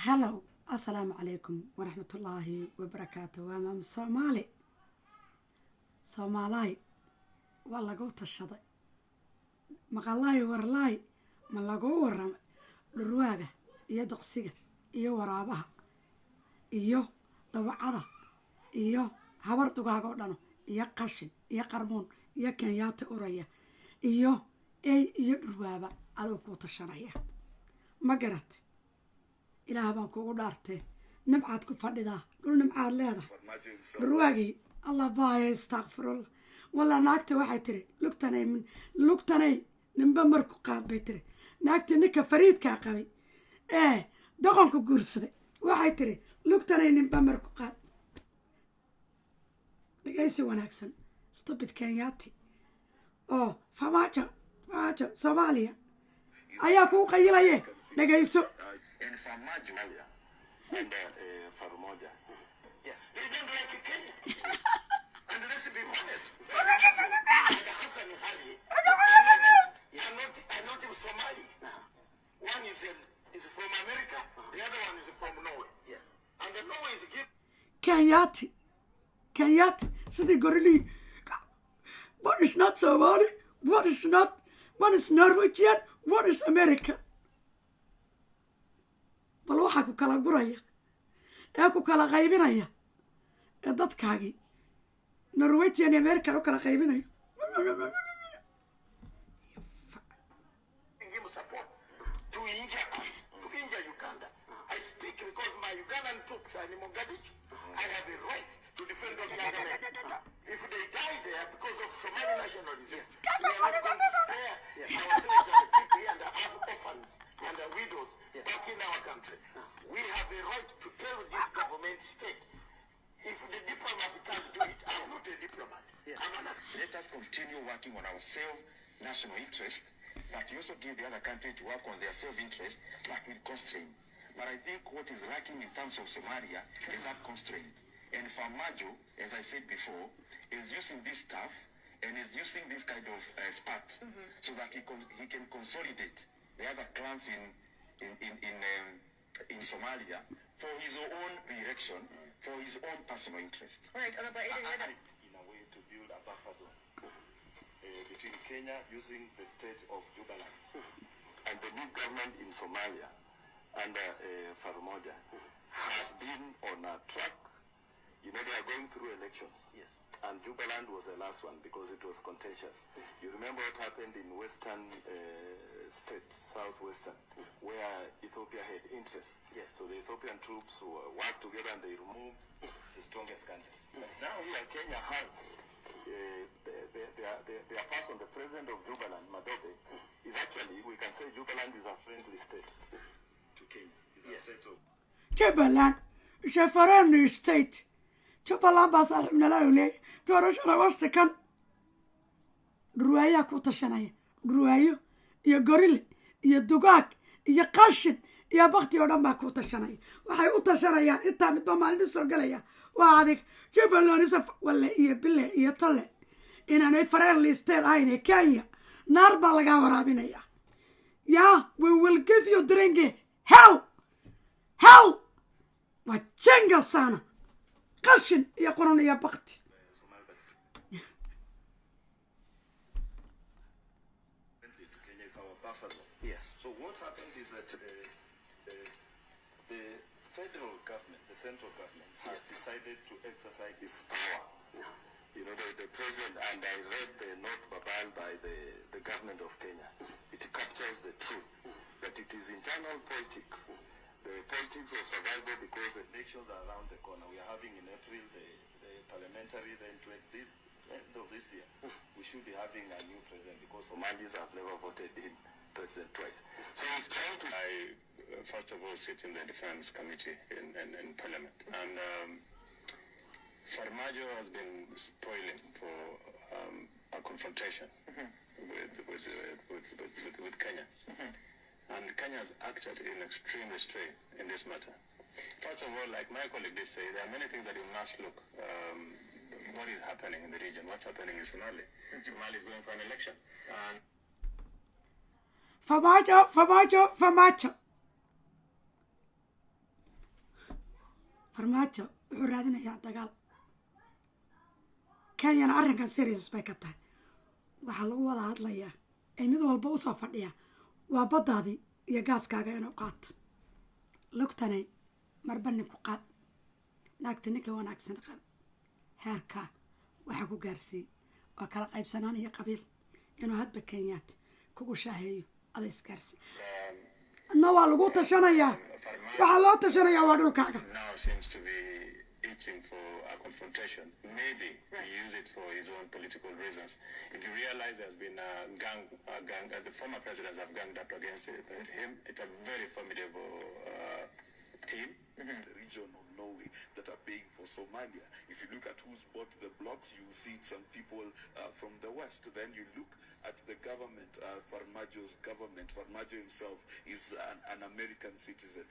Hello, Assalamu alaikum wa rahmatullahi wa barakatuh. Waa maam Soomaalay waa lagu tashaday maqalay warlay ma lagu waram dhurwaaga iyo Diqsiga iyo waraabaha iyo dawacada iyo habar dugaaga oo dhan iyo qashin iyo qarmoon iyo kenyaata uraya iyo iyo dhurwaaba adoo ku tashanaya ma garat ilaah baan kugu dhaartay nabcad ku fadhidaa dhul nabcad leedahay dhurwaagi الله باي استغفر الله والله ناكتي waxay tiri lugtanay nimba marku qaad bay tiri naagti ninka fariidka qabay doqonku guursaday waxay tiri lugtanay nimba marku qaad dhageysi wanaagsan stupid kenyati famajo Somalia ayaa ku qayilaye dhageyso and Somalia and Farmoja. Yes. They don't like Kenya. And let's be honest. Hassan Hari are not in Somali. One is from America, the other one is from Norway. Yes. And the Norway is given Kenyati, City Gorilla. What is not Somali? What is Norwegian? What is America? bal waxa ku kala guraya ku kala qaybinaya dadkaagi Norwegian America oo kala qaybinayo give support to India Uganda. I speak because my Ugandan troops are in Mogadishu. I have a right to defend those young men. If they die there because of Somali nationalism, we are not going to spare our children and people and our orphans and the widows back in our country. We have a right to tell this government state, if the diplomats can't do it, I'm not a diplomat. Let us continue working on our self-national interest, but you also give the other country to work on their self-interest, but with constraint. But I think what is lacking in terms of Somalia is that constraint. And Farmajo, as I said before, is using this stuff and is using this kind of spat so that he can consolidate the other clans in Somalia for his own re-election, for his own personal interest. Right, in a way to build a buffer zone between Kenya using the state of Jubaland and the new government in Somalia under Farmoja has been on a track. You know, they are going through elections. Yes. And Jubaland was the last one because it was contentious. You remember what happened in western state, southwestern, where Ethiopia had interest. Yes. So the Ethiopian troops worked together and they removed the strongest country. But now here Kenya has their person, the president of Jubaland, Madobe, is actually, we can say Jubaland is a friendly state to Kenya. It's a state of... Jubaland is a friendly state. Jubaland baa saaxiibna la leeyahay doorashada washtikan dhurwaayaa ku tashanaya dhurwaayo iyo gorile iyo dugaag iyo qashin iyo bakti oo dhan baa ku tashanaya waxay u tashanayaan inta midba maalin soo galaya waa adig Jubaland is wala iyo bille iyo tolle inaanay friendly state ahayn Kenya naar baa laga waraabinaya we will give you drink hell waa jenga sana qashin iyo quran iyo bakti Kenya is our buffer zone. Yes. So what happened is that the federal government, the central government, has decided to exercise its power. You know, the president, and I read the note babal by the government of Kenya. It captures the truth that it is internal politics. The politics of survival because the elections are around the corner. We are having in April the parliamentary, then this end of this year, we should be having a new president because Somalis have never voted in president twice. So he's trying to... I, first of all, sit in the defense committee in parliament. And Farmajo has been spoiling for a confrontation with Kenya. And Kenya has acted in extreme restraint in this matter. First of all, like my colleague did say, there are many things that you must look. What is happening in the region? What's happening in Somalia? Somalia is going for an election. And Farmajo. farmaajo wuxuu raadinayaa dagaal. kenyana arrinkan serious bay ka tahay. waxaa lagu wada hadlayaa ee mid walba usoo fadhiya waa baddaadii iyo gaaskaaga inuu qaato. Lugtaney marba nin ku qaad. naagta ninka wanaagsan qab heerka waxaa ku gaarsiiyey waa kala qaybsanaan iyo qabiil inuu hadba kenyaat kugu shaaheeyo ada isgaarsi. adna waa lagu tashanayaa. waxaa loo tashanayaa waa dhulkaaga. Now seems to be itching for a confrontation, maybe to use it for his own political reasons. If you realize there's been a gang, the former presidents have ganged up against him. It's a very formidable team. The region of Norway that are paying for Somalia. If you look at who's bought the blocks, you will see some people from the West. Then you look at the government, Farmajo's government. Farmajo himself is an American citizen.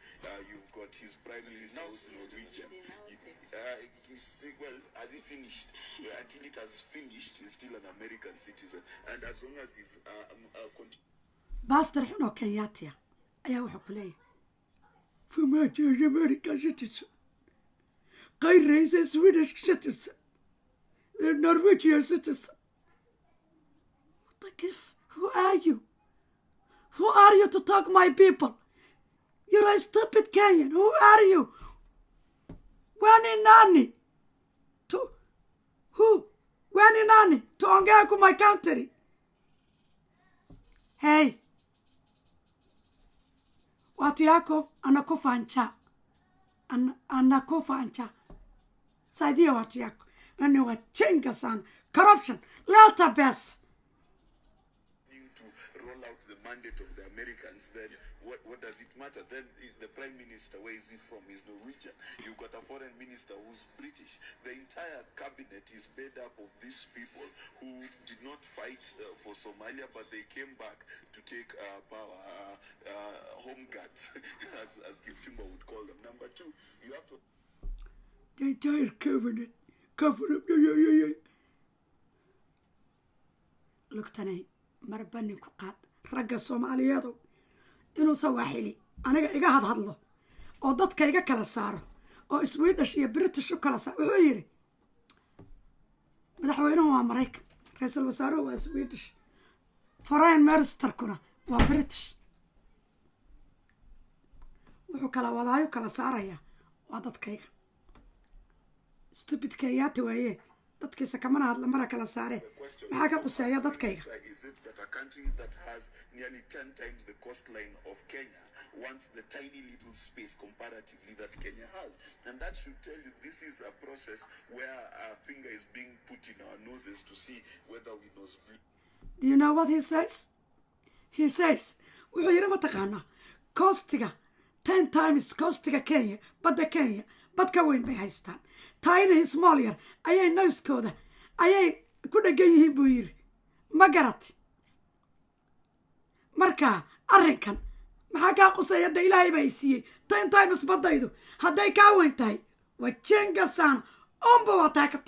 You've got his prime minister who's Norwegian. Well, has he finished? Until it has finished, he's still an American citizen. And as long as he's Pastor Hino Kenyatia ayaa wuxuu ku leeyahay Farmajo is American citizen. Qayrre is a Swedish citizen. They're Norwegian citizen. What the f? Who are you? Who are you to talk my people? You're a stupid Kenyan. Who are you? Wani nani? To who? Wani nani? To ongea ku my country. Hey. Watu yako anakufa njaa. Anakufa njaa. Saidia watu yako. Nani wachenga sana. Corruption. Lata best. To roll out the mandate of the Americans, then what does it matter? Then the prime minister, where is he from? He's Norwegian. You've got a foreign minister who's British. The entire cabinet is made up of these people who did not fight for Somalia, but they came back to take power, home guards, as Kipchumba would call them. Number two, you have to... The entire cabinet. Lugtaney marba nin ku qaad. ragga Soomaaliyeedu inuu sawaaxili aniga iga hadlo oo dadka iga kala saaro oo Swedish iyo British u kala saaro. wuxuu yiri madaxweynuhu waa Mareykan, ra'iisul wasaaruhu waa Swedish, foreign ministerkuna waa British. wuxuu kala wadaayo kala saaraya waa dadkayga. stupid Kenyaati waaye dadkiisa kamana hadla mara kala saare. maxaa ka quseeya dadkayga? Is it that a country that has nearly 10 times the coastline of Kenya wants the tiny little space comparatively that Kenya has? And that should tell you this is a process where our finger is being put in our noses to see whether we know. Do you know what he says? He says, wuxuu yiri mataqaana coastiga 10 times coastiga Kenya, badda Kenya, bad ka weyn bay haystaan. tiny small yar ayay nooskooda ayay ku dhagan yihiin buu yiri. ma garat marka arrinkan maxaa ka quseeya da Ilaahay bay siiyay 10 times badaydu hadday ka weyn tahay wajenga sana ombo wataka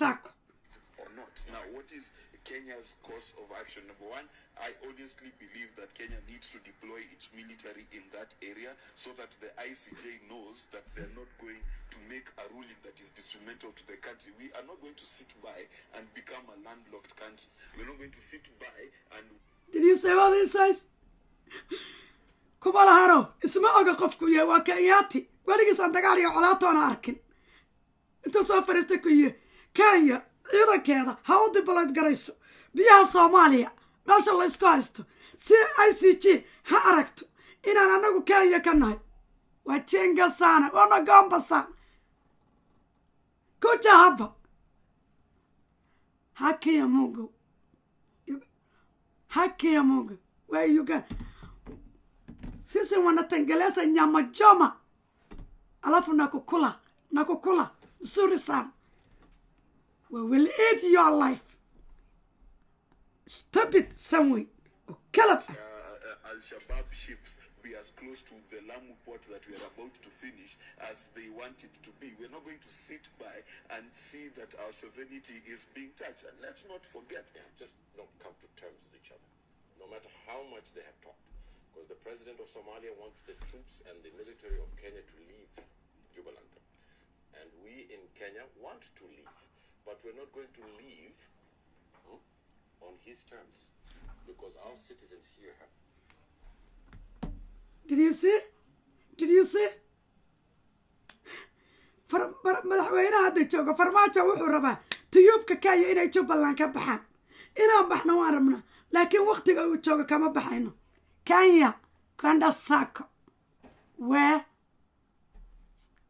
Or not. Now, what is Kenya's course of action? Number one, I honestly believe that Kenya needs to deploy its military in that area so that the ICJ knows that they're not going to make a ruling that is detrimental to the country. We are not going to sit by and become a landlocked country. We're not going to sit by and... Did you say what he says? Kubalaharo, isma oga qofku yahay waa Kenyaati. Waligiis aan dagaal iyo colaatoona arkin. Inta soo fariistay ku yahay Kenya ciidankeeda ha u dibaleed garayso biyaha Soomaaliya meesha la isku haysto si ICJ ha aragto inaan anagu Kenya ka nahay. waa jenga sana wana gamba sana kuja hapa haki ya Mungu where you go. Sisi wanatengeleza nyama choma alafu nakukula nzuri sana. We will eat your life. Stupid somewhere. Al-Shabaab ships be as close to the Lamu port that we are about to finish as they want it to be. We're not going to sit by and see that our sovereignty is being touched. And let's not forget. Just don't come to terms with each other, no matter how much they have talked. Because the president of Somalia wants the troops and the military of Kenya to leave Jubaland. And we in Kenya want to leave, but we're not going to leave on his terms, because our citizens here have. Did you see? Did you see? madaxweynaha hadda jooga farmaajo wuxuu rabaa tiyuubka Kenya inay Jubbaland ka baxaan inaan baxno waan rabnaa laakiin waqtiga uu jooga kama baxayno Kenya kwenda sako where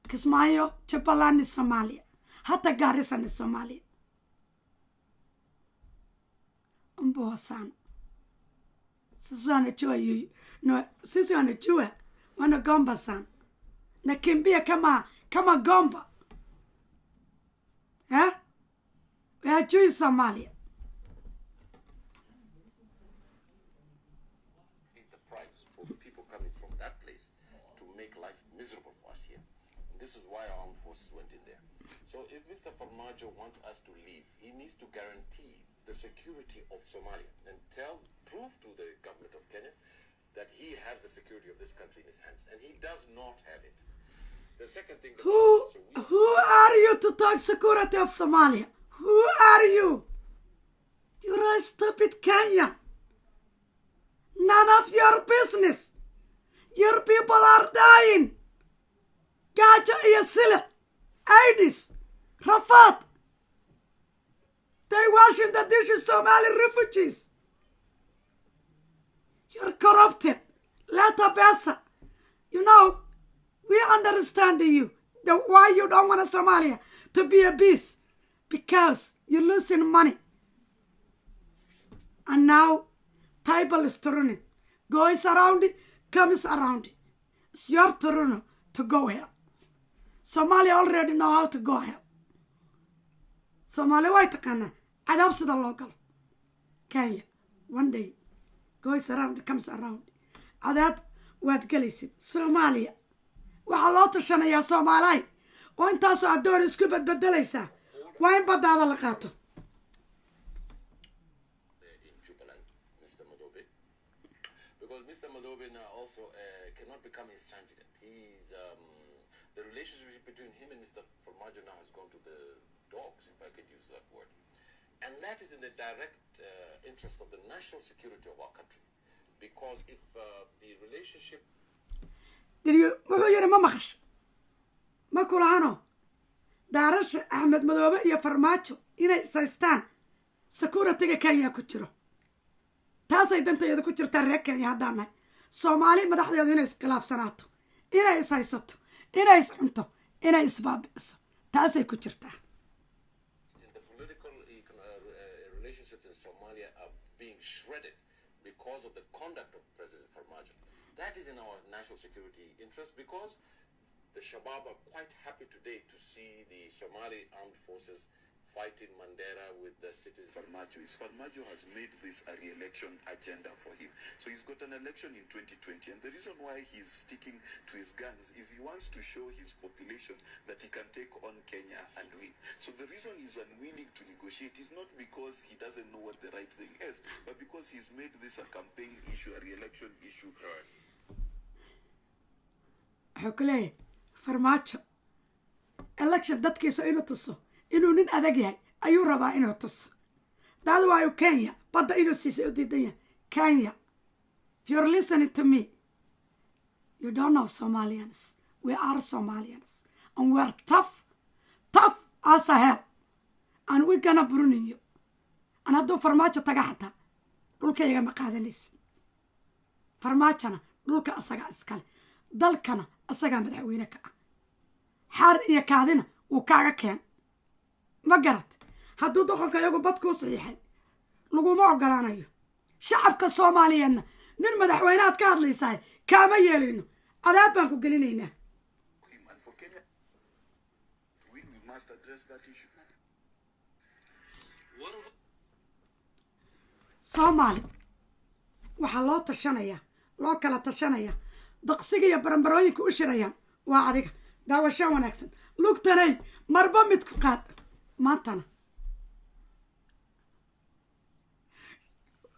Kismaayo Jubbaland ni Somalia hata Garissa ni Somalia mbosan sisi wanajua yu no sisi wanajua wanagomba sana nakimbia kama gomba wajui Somalia The price for the people coming from that place to make life miserable for us here. And this is why our armed forces went in there. So if Mr. Farmajo wants us to leave, he needs to guarantee the security of Somalia and prove to the government of Kenya that he has the security of this country in his hands, and he does not have it. The second thing that who are you to talk security of Somalia? Who are you? You're a stupid Kenyan. None of your business. Your people are dying. Gaja iyo Silik, AIDS, Rafat. They washing the dishes, Somali refugees. You're corrupted. Lata Bessa. You know, we understand you. Why you don't want Somalia to be a peace. Because you're losing money. And now, table is turning. Goes around it, comes around it. It's your turn to go here. Somalia already know how to go here. Somalia way takana. Adab sida local. Kenya, one day, goes around, comes around. Adab, waad gelisid. Somalia. waxaa loo tashanayaa Soomaaliya oo intaas adoon isku badbedelaysa waa in badaada la qaato in Jubbaland, Mr. Madobe, because Mr. Madobe now also cannot become intransigent. He's the relationship between him and Mr. Farmajo now has gone to the dogs, if I could use that word, and that is in the direct interest of the national security of our country, because if the relationship wuxuu yiri ma maqash ma kulahano daarash Axmed Madoobe iyo Farmaajo inay saystaan security-ga Kenya ku jiro taasay dantayada ku jirtaa reer Kenya haddaanay Soomaali madaxdeedu inay iskhilaafsanaato inay ishaysato inay iscunto inay isbaabi'iso taasay ku jirtaa the political relationships in Somalia are being shredded because of the conduct of President Farmajo. That is in our national security interest, because the Shabab are quite happy today to see the Somali armed forces fighting Mandera with the citizens. Farmajo has made this a re-election agenda for him. So he's got an election in 2020, and the reason why he's sticking to his guns is he wants to show his population that he can take on Kenya and win. So the reason he's unwilling to negotiate is not because he doesn't know what the right thing is, but because he's made this a campaign issue, a re-election issue. Right. حكلي فرماتشو election dadkiisa inuu tuso inuu nin adag yahay ayuu rabaa inuu tuso dad waayo Kenya badda inuu siisay u diidan yahay Kenya if you're listening to me you don't know Somalians we are Somalians and we're tough as hell and we're gonna burn you and hadduu farmaajo taga xataa dhulkayga ma qaadanaysid farmaajana dhulka asaga iskale dalkana asaga madaxweyne ka ah xaar iyo kaadina uu kaaga keen ma garad hadduu doqonka iyagu bad kuu saxiixay laguma ogolaanayo shacabka Soomaaliyeedna nin madaxweynaad ka hadlaysaay kaama yeelino cadaab baan ku gelinaynaa And for Kenya to win, we must address that issue. Soomaali waxaa loo tashanayaa loo kala tashanayaa Diqsiga iyo Baranbarooyinka u shirayaan waa adiga daawasho wanaagsan Lugtaney Marba mid ku qaad maantana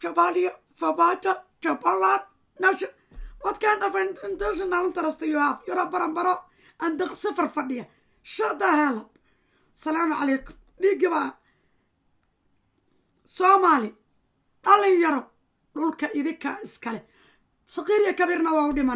Somalia Farmaajo Jubbaland what kind of international interest do you have? You're a Baranbaro and Diqsi farfadhiya shut the hell up. Salaamu calaykum. Dhiigga baa Soomaali dhalinyaro dhulka idinka iskale saqiir iyo kabiirna waa u dhimanay.